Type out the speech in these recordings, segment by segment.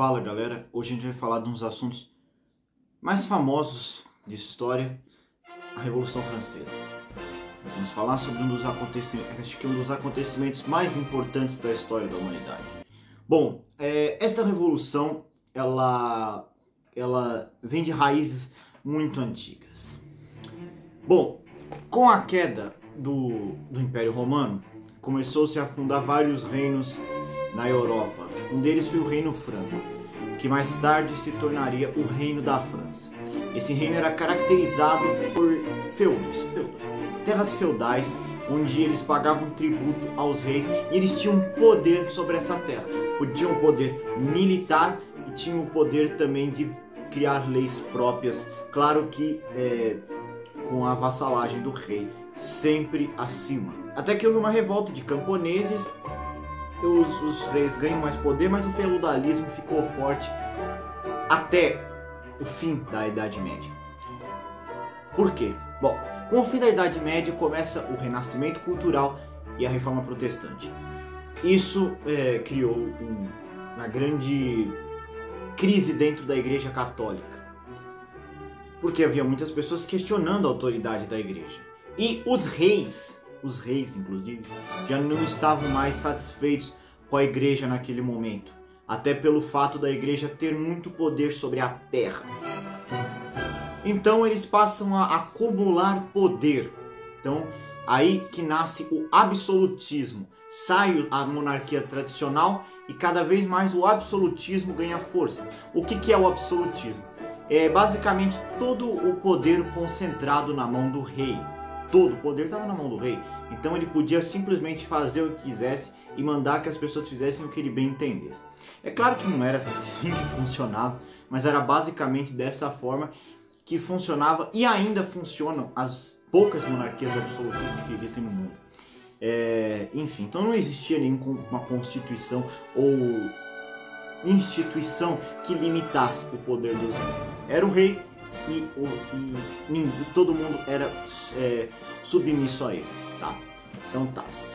Fala galera, hoje a gente vai falar de uns assuntos mais famosos de história, a Revolução Francesa. Nós vamos falar sobre um dos acontecimentos mais importantes da história da humanidade. Bom, esta revolução ela vem de raízes muito antigas. Bom, com a queda do Império Romano, começou-se a fundar vários reinos na Europa. Um deles foi o Reino Franco, que mais tarde se tornaria o Reino da França. Esse reino era caracterizado por terras feudais, onde eles pagavam tributo aos reis e eles tinham poder sobre essa terra. Tinham poder militar e tinham o poder também de criar leis próprias, claro que com a vassalagem do rei sempre acima. Até que houve uma revolta de camponeses, os reis ganham mais poder, mas o feudalismo ficou forte até o fim da Idade Média. Por quê? Bom, com o fim da Idade Média começa o renascimento cultural e a reforma protestante. Isso criou uma grande crise dentro da Igreja Católica, porque havia muitas pessoas questionando a autoridade da Igreja. E os reis inclusive, já não estavam mais satisfeitos com a Igreja naquele momento, até pelo fato da Igreja ter muito poder sobre a terra. Então eles passam a acumular poder. Então aí que nasce o absolutismo. Sai a monarquia tradicional e cada vez mais o absolutismo ganha força. O que é o absolutismo? É basicamente todo o poder concentrado na mão do rei. Todo o poder estava na mão do rei. Então ele podia simplesmente fazer o que quisesse e mandar que as pessoas fizessem o que ele bem entendesse. É claro que não era assim que funcionava, mas era basicamente dessa forma que funcionava e ainda funcionam as poucas monarquias absolutistas que existem no mundo. Enfim, então não existia nenhuma constituição ou instituição que limitasse o poder dos reis. Era o rei e todo mundo era submisso a ele, tá?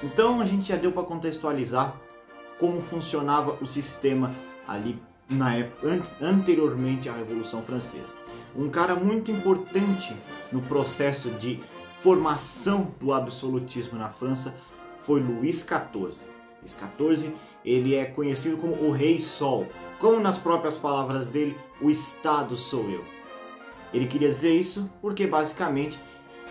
Então a gente já deu para contextualizar como funcionava o sistema ali na época anteriormente à Revolução Francesa. Um cara muito importante no processo de formação do absolutismo na França foi Luís XIV. Luís XIV, ele é conhecido como o Rei Sol, como nas próprias palavras dele, o Estado sou eu. Ele queria dizer isso porque basicamente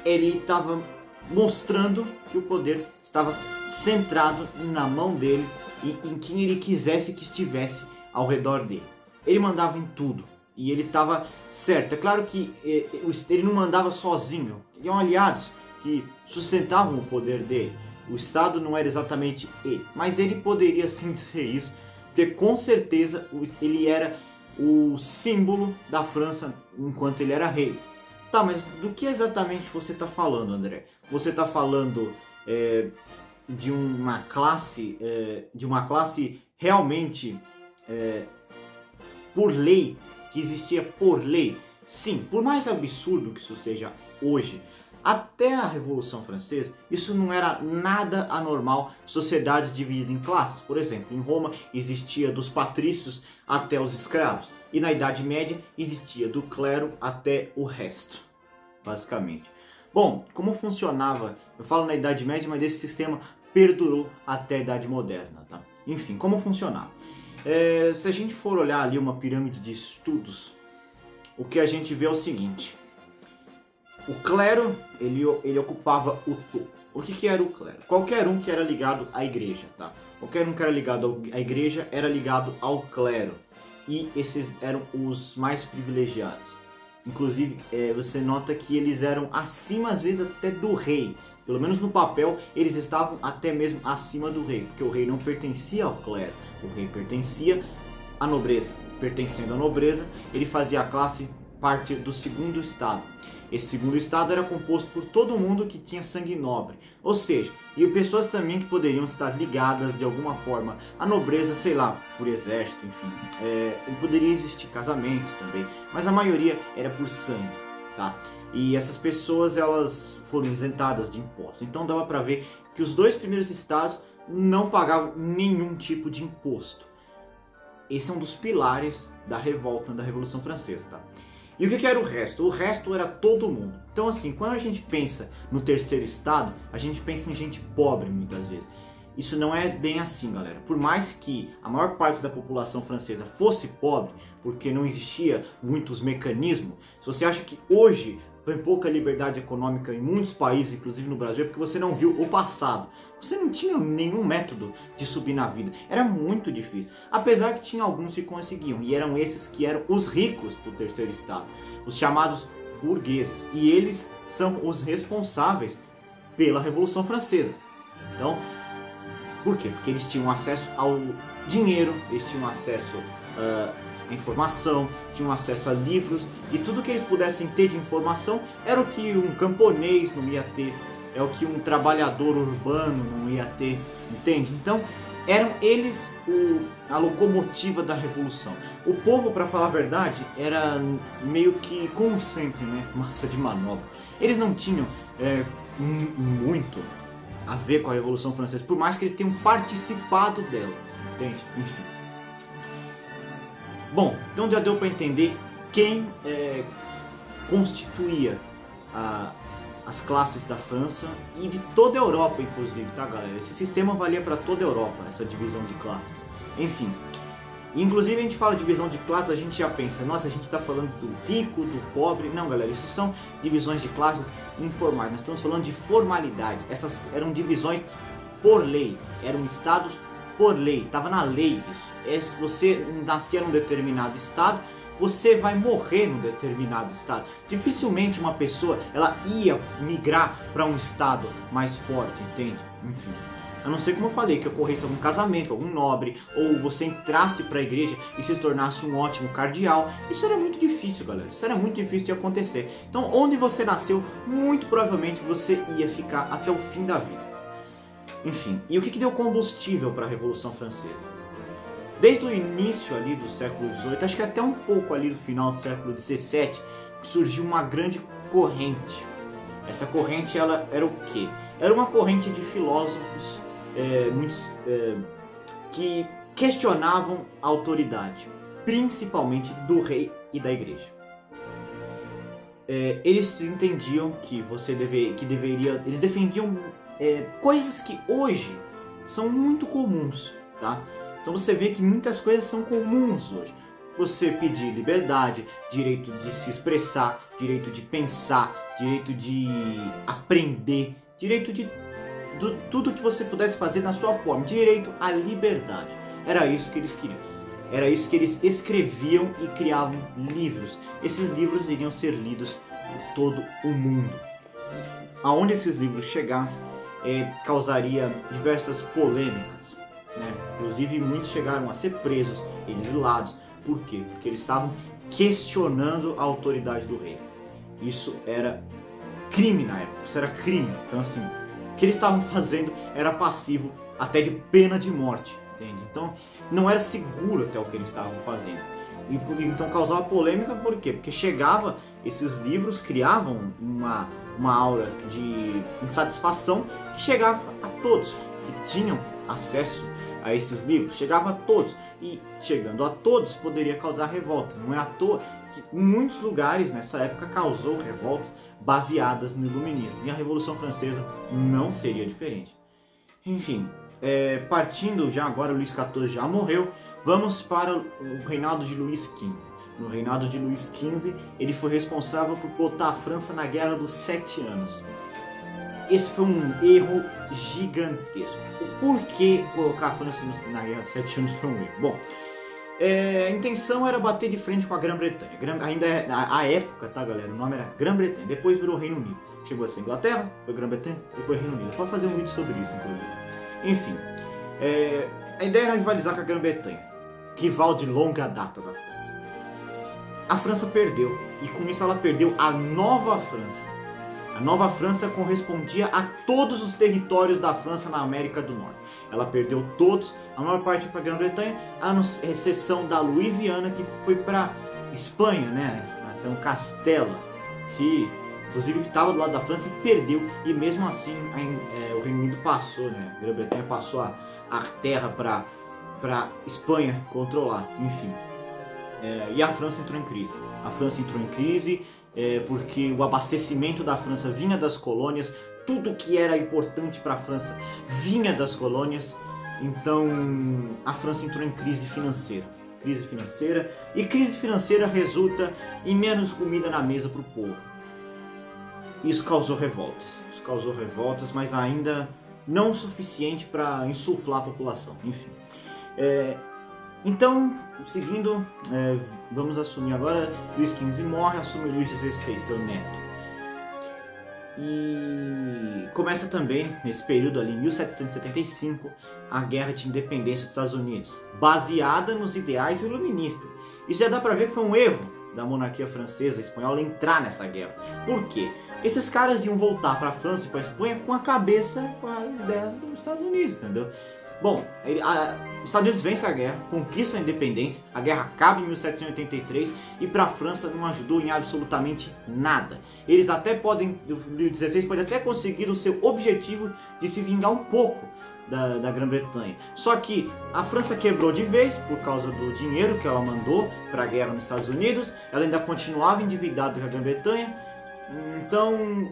ele estava mostrando que o poder estava centrado na mão dele e em quem ele quisesse que estivesse ao redor dele. Ele mandava em tudo e ele estava certo. É claro que ele não mandava sozinho, tinham aliados que sustentavam o poder dele. O Estado não era exatamente ele, mas ele poderia sim dizer isso, porque com certeza ele era o símbolo da França enquanto ele era rei. Tá, mas do que exatamente você está falando, André? Você está falando de uma classe realmente por lei, que existia por lei? Sim, por mais absurdo que isso seja hoje, até a Revolução Francesa, isso não era nada anormal, sociedades divididas em classes. Por exemplo, em Roma existia dos patrícios até os escravos. E na Idade Média existia do clero até o resto, basicamente. Bom, como funcionava? Eu falo na Idade Média, mas esse sistema perdurou até a Idade Moderna, tá? Enfim, como funcionava? Se a gente for olhar ali uma pirâmide de estudos, o que a gente vê é o seguinte. O clero, ele ocupava o topo. O que era o clero? Qualquer um que era ligado à igreja, tá? Qualquer um que era ligado à igreja era ligado ao clero. E esses eram os mais privilegiados. Inclusive, você nota que eles eram acima, às vezes, até do rei. Pelo menos no papel, eles estavam até mesmo acima do rei. Porque o rei não pertencia ao clero. O rei pertencia à nobreza. Pertencendo à nobreza, ele fazia a classe parte do segundo estado. Esse segundo estado era composto por todo mundo que tinha sangue nobre, ou seja, e pessoas também que poderiam estar ligadas de alguma forma à nobreza, sei lá, por exército, enfim. Poderia existir casamentos também, mas a maioria era por sangue, tá? E essas pessoas, elas foram isentadas de impostos. Então dava para ver que os dois primeiros estados não pagavam nenhum tipo de imposto. esse é um dos pilares da revolta, da Revolução Francesa, tá? E o que era o resto? O resto era todo mundo. Então assim, quando a gente pensa no terceiro estado, a gente pensa em gente pobre muitas vezes. Isso não é bem assim, galera. Por mais que a maior parte da população francesa fosse pobre, porque não existia muitos mecanismos, se você acha que hoje tem pouca liberdade econômica em muitos países, inclusive no Brasil, é porque você não viu o passado. Você não tinha nenhum método de subir na vida. Era muito difícil. Apesar que tinha alguns que conseguiam. E eram esses que eram os ricos do terceiro estado. Os chamados burgueses. E eles são os responsáveis pela Revolução Francesa. Então, por quê? Porque eles tinham acesso ao dinheiro, eles tinham acesso a informação, tinham acesso a livros, e tudo que eles pudessem ter de informação era o que um camponês não ia ter, é o que um trabalhador urbano não ia ter, entende? Então eram eles a locomotiva da revolução. O povo, para falar a verdade, era meio que, como sempre, né, massa de manobra. Eles não tinham muito a ver com a Revolução Francesa, por mais que eles tenham participado dela, entende? Enfim. Bom, então já deu para entender quem constituía as classes da França e de toda a Europa, inclusive, tá, galera? Esse sistema valia para toda a Europa, essa divisão de classes. Enfim, inclusive a gente fala divisão de classes, a gente já pensa, nossa, a gente está falando do rico, do pobre. Não, galera, isso são divisões de classes informais. Nós estamos falando de formalidade. Essas eram divisões por lei, eram estados por lei, estava na lei isso. Se você nascia num determinado estado, você vai morrer num determinado estado. Dificilmente uma pessoa ela ia migrar para um estado mais forte, entende? Enfim, a não ser, como eu falei, que ocorresse algum casamento, algum nobre, ou você entrasse para a igreja e se tornasse um ótimo cardeal. Isso era muito difícil, galera. Isso era muito difícil de acontecer. Então, onde você nasceu, muito provavelmente você ia ficar até o fim da vida. Enfim, e o que deu combustível para a Revolução Francesa? Desde o início ali do século XVIII, acho que até um pouco ali do final do século XVII, surgiu uma grande corrente. Essa corrente ela era o quê? Era uma corrente de filósofos que questionavam a autoridade, principalmente do rei e da igreja. Eles entendiam que eles defendiam coisas que hoje são muito comuns, tá? Então você vê que muitas coisas são comuns hoje. Você pedir liberdade, direito de se expressar, direito de pensar, direito de aprender, direito de tudo que você pudesse fazer na sua forma, direito à liberdade. Era isso que eles queriam. Era isso que eles escreviam e criavam livros. Esses livros iriam ser lidos por todo o mundo. Aonde esses livros chegassem, causaria diversas polêmicas, né? Inclusive muitos chegaram a ser presos, exilados. Por quê? Porque eles estavam questionando a autoridade do rei. Isso era crime na época, isso era crime. Então assim, o que eles estavam fazendo era passivo até de pena de morte, entende? Então não era seguro até o que eles estavam fazendo. Então causava polêmica, por quê? Porque chegava, esses livros criavam uma aura de insatisfação que chegava a todos que tinham acesso a esses livros, chegava a todos, e chegando a todos poderia causar revolta. Não é à toa que em muitos lugares nessa época causou revoltas baseadas no iluminismo, e a Revolução Francesa não seria diferente. Enfim, partindo já agora, Luís XIV já morreu, vamos para o reinado de Luís XV. No reinado de Luís XV, ele foi responsável por botar a França na Guerra dos 7 Anos. Esse foi um erro gigantesco. Por que colocar a França na Guerra dos 7 Anos foi um erro? Bom, a intenção era bater de frente com a Grã-Bretanha. Ainda a época, tá, galera? O nome era Grã-Bretanha. Depois virou Reino Unido. Chegou a ser Inglaterra, foi Grã-Bretanha, depois Reino Unido. Pode fazer um vídeo sobre isso, inclusive. Enfim, a ideia era rivalizar com a Grã-Bretanha, rival de longa data da França. A França perdeu, e com isso ela perdeu a Nova França. A Nova França correspondia a todos os territórios da França na América do Norte. Ela perdeu todos, a maior parte para a Grã-Bretanha, a exceção da Louisiana, que foi para Espanha, né? Até um Castela, que inclusive estava do lado da França e perdeu. E mesmo assim o Reino Unido passou, né? A Grã-Bretanha passou a terra para para Espanha controlar, enfim. E a França entrou em crise. A França entrou em crise porque o abastecimento da França vinha das colônias, tudo que era importante para a França vinha das colônias, então a França entrou em crise financeira. E crise financeira resulta em menos comida na mesa para o povo. Isso causou revoltas, mas ainda não o suficiente para insuflar a população, enfim. Então, seguindo, vamos assumir agora, Luís XV morre, assume Luís XVI, seu neto. E começa também, nesse período ali, em 1775, a Guerra de Independência dos Estados Unidos, baseada nos ideais iluministas. Isso já dá pra ver que foi um erro da monarquia francesa e espanhola entrar nessa guerra. Por quê? Esses caras iam voltar pra França e pra Espanha com a cabeça, com as ideias dos Estados Unidos, entendeu? Bom, os Estados Unidos vencem a guerra, conquistam a independência, a guerra acaba em 1783 e para a França não ajudou em absolutamente nada. Eles até podem, o Luís XVI pode até conseguir o seu objetivo de se vingar um pouco da Grã-Bretanha. Só que a França quebrou de vez por causa do dinheiro que ela mandou para a guerra nos Estados Unidos, ela ainda continuava endividada com a Grã-Bretanha, então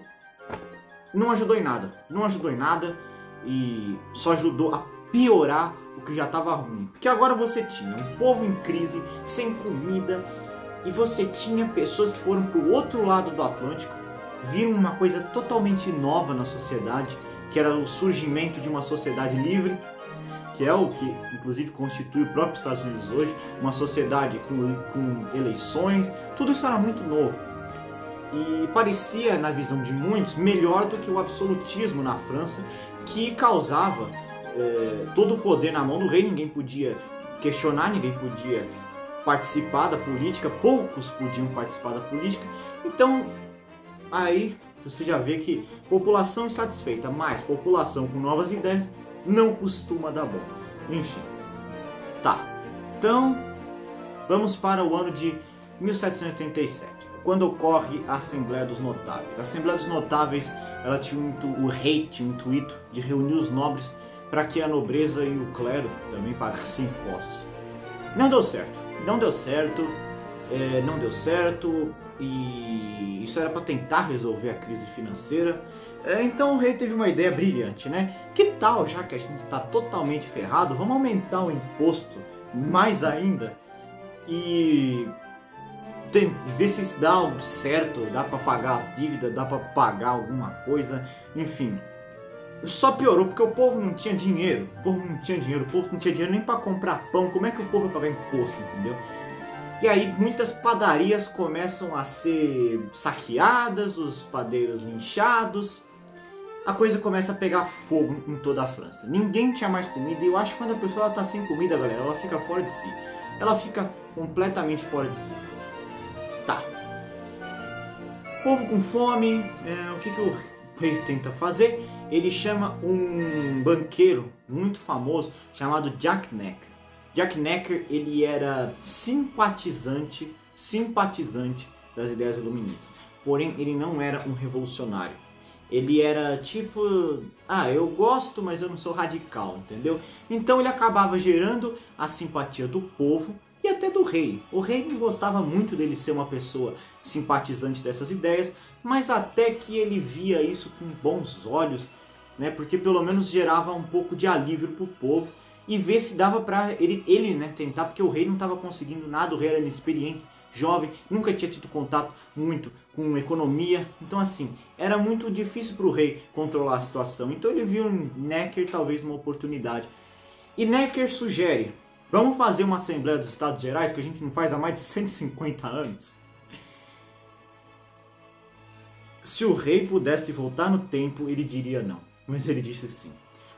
não ajudou em nada e só ajudou a piorar o que já estava ruim. Porque agora você tinha um povo em crise, sem comida, e você tinha pessoas que foram para o outro lado do Atlântico, viram uma coisa totalmente nova na sociedade, que era o surgimento de uma sociedade livre, que é o que inclusive constitui o próprio Estados Unidos hoje, uma sociedade com eleições, tudo isso era muito novo. E parecia, na visão de muitos, melhor do que o absolutismo na França, que causava todo o poder na mão do rei, ninguém podia questionar, ninguém podia participar da política, poucos podiam participar da política. Então, aí você já vê que população insatisfeita, mais população com novas ideias, não costuma dar bom. Enfim, tá. Então, vamos para o ano de 1787. Quando ocorre a Assembleia dos Notáveis. A Assembleia dos Notáveis, ela tinha o rei tinha o intuito de reunir os nobres para que a nobreza e o clero também pagassem impostos. Não deu certo, e isso era para tentar resolver a crise financeira. Então o rei teve uma ideia brilhante, né? Que tal, já que a gente está totalmente ferrado, vamos aumentar o imposto mais ainda e ver se isso dá certo, dá para pagar as dívidas, dá para pagar alguma coisa, enfim. Só piorou porque o povo não tinha dinheiro, o povo não tinha dinheiro nem para comprar pão, como é que o povo vai pagar imposto, entendeu? E aí muitas padarias começam a ser saqueadas, os padeiros linchados, a coisa começa a pegar fogo em toda a França. Ninguém tinha mais comida, e eu acho que quando a pessoa está sem comida, galera, ela fica fora de si. Ela fica completamente fora de si. Tá. Povo com fome, o que o rei tenta fazer? Ele chama um banqueiro muito famoso chamado Jack Necker. Jack Necker, ele era simpatizante das ideias iluministas. Porém, ele não era um revolucionário. Ele era tipo, eu gosto, mas eu não sou radical, entendeu? Então ele acabava gerando a simpatia do povo e até do rei. O rei não gostava muito dele ser uma pessoa simpatizante dessas ideias, mas até que ele via isso com bons olhos, né? Porque pelo menos gerava um pouco de alívio para o povo e ver se dava para ele tentar, porque o rei não estava conseguindo nada, o rei era inexperiente, jovem, nunca tinha tido contato muito com economia, então assim, era muito difícil para o rei controlar a situação. Então ele viu em Necker talvez uma oportunidade. E Necker sugere: vamos fazer uma Assembleia dos Estados Gerais, que a gente não faz há mais de 150 anos. Se o rei pudesse voltar no tempo, ele diria não, mas ele disse sim.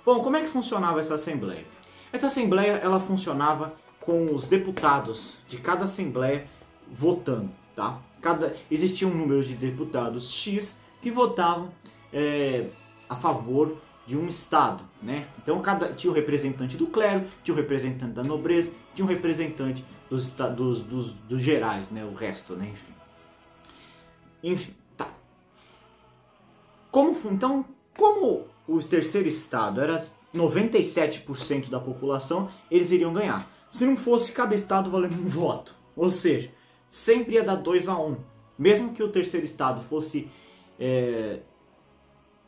Bom, como é que funcionava essa Assembleia? Essa Assembleia, ela funcionava com os deputados de cada Assembleia votando, tá? Existia um número de deputados X que votavam a favor de um estado, né? Então tinha o representante do clero, tinha o representante da nobreza, tinha o representante dos gerais, né? O resto, né? Enfim, tá. Como o terceiro estado era 97% da população, eles iriam ganhar. Se não fosse cada estado valendo um voto. Ou seja, sempre ia dar 2-1. Mesmo que o terceiro estado fosse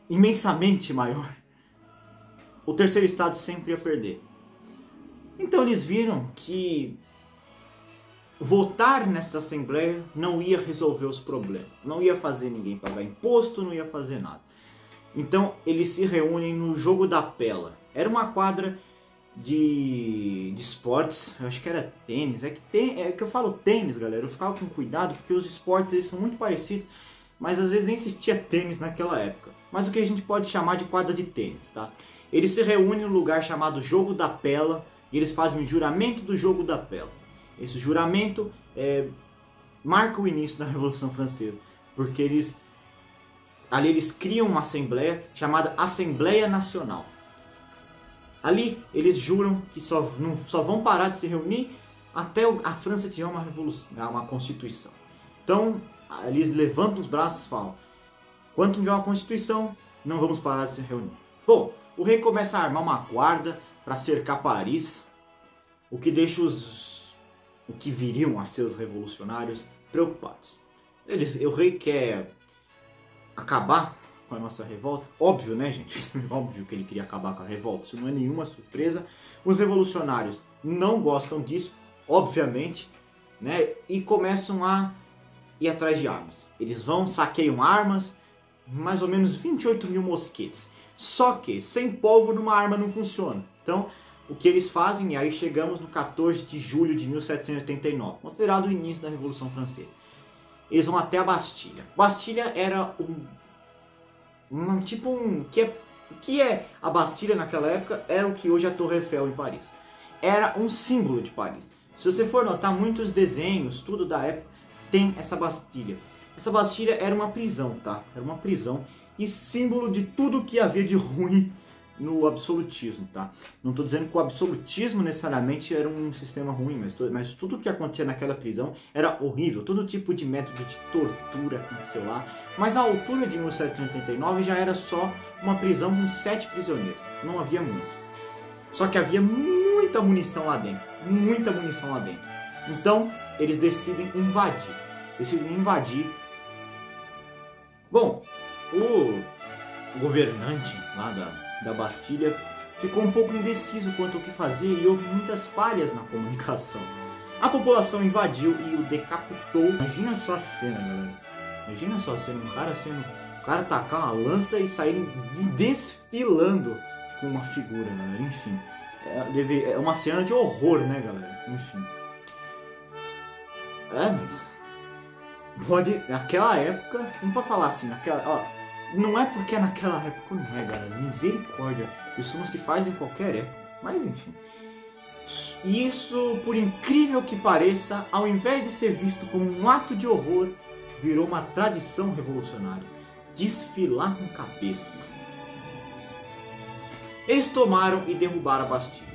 imensamente maior, o terceiro estado sempre ia perder. Então eles viram que votar nessa assembleia não ia resolver os problemas. Não ia fazer ninguém pagar imposto, não ia fazer nada. Então eles se reúnem no Jogo da Pela. Era uma quadra de esportes, eu acho que era tênis. É que eu falo tênis, galera, eu ficava com cuidado porque os esportes eles são muito parecidos, mas às vezes nem existia tênis naquela época. Mas o que a gente pode chamar de quadra de tênis, tá? Eles se reúnem num lugar chamado Jogo da Pela e eles fazem um juramento do Jogo da Pela. Esse juramento marca o início da Revolução Francesa, porque ali eles criam uma assembleia chamada Assembleia Nacional. Ali eles juram que só vão parar de se reunir até a França tiver uma revolução, uma constituição. Então eles levantam os braços e falam: quando tiver uma constituição, não vamos parar de se reunir. Bom, o rei começa a armar uma guarda para cercar Paris, o que deixa o que viriam a ser os revolucionários preocupados. O rei quer acabar com a nossa revolta. Óbvio, né, gente? Óbvio que ele queria acabar com a revolta. Isso não é nenhuma surpresa. Os revolucionários não gostam disso, obviamente, né? E começam a ir atrás de armas. Eles saqueiam armas, mais ou menos 28 mil mosquetes. Só que sem pólvora uma arma não funciona. Então, o que eles fazem, e aí chegamos no 14 de julho de 1789, considerado o início da Revolução Francesa. Eles vão até a Bastilha. Bastilha era o que é a Bastilha naquela época era o que hoje é a Torre Eiffel em Paris. Era um símbolo de Paris. Se você for notar, muitos desenhos, tudo da época, tem essa Bastilha. Essa Bastilha era uma prisão, tá? Era uma prisão e símbolo de tudo que havia de ruim no absolutismo, tá? Não estou dizendo que o absolutismo necessariamente era um sistema ruim, mas tudo o que acontecia naquela prisão era horrível, todo tipo de método de tortura aconteceu lá. Mas a altura de 1789 já era só uma prisão com 7 prisioneiros, não havia muito. Só que havia muita munição lá dentro, muita munição lá dentro. Então eles decidem invadir. Bom, o governante lá da Bastilha ficou um pouco indeciso quanto ao que fazer e houve muitas falhas na comunicação. A população invadiu e o decapitou. Imagina só a cena, galera. Imagina só a cena, o cara tacar uma lança e saírem desfilando com uma figura, galera. Enfim, é uma cena de horror, né, galera? Enfim. Mas naquela época, não pode falar assim, não é porque é naquela época, não é, galera. Misericórdia. Isso não se faz em qualquer época. Mas enfim. Isso, por incrível que pareça, ao invés de ser visto como um ato de horror, virou uma tradição revolucionária. Desfilar com cabeças. Eles tomaram e derrubaram a Bastilha.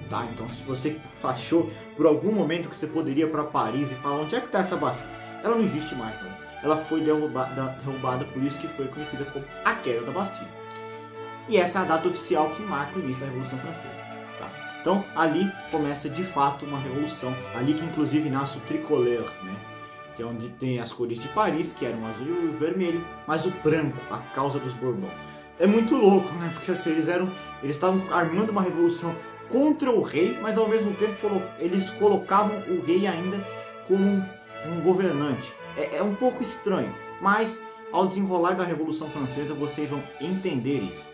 Tá? Então se você achou por algum momento que você poderia ir para Paris e falar onde é que está essa Bastilha, ela não existe mais, galera. Ela foi derrubada, por isso que foi conhecida como a queda da Bastilha. E essa é a data oficial que marca o início da Revolução Francesa. Tá? Então ali começa de fato uma revolução, ali que inclusive nasce o tricolor, né? Que é onde tem as cores de Paris, que eram o azul e o vermelho, mas o branco, a causa dos Bourbons. É muito louco, né? Porque assim, eles estavam armando uma revolução contra o rei, mas ao mesmo tempo eles colocavam o rei ainda como um governante. É um pouco estranho, mas ao desenrolar da Revolução Francesa vocês vão entender isso.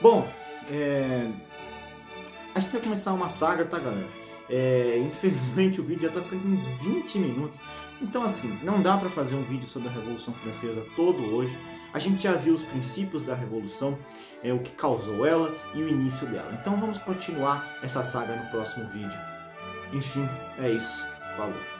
Bom, a gente vai começar uma saga, tá, galera? Infelizmente o vídeo já tá ficando com 20 minutos. Então assim, não dá pra fazer um vídeo sobre a Revolução Francesa todo hoje. A gente já viu os princípios da Revolução, o que causou ela e o início dela. Então vamos continuar essa saga no próximo vídeo. Enfim, é isso. Falou.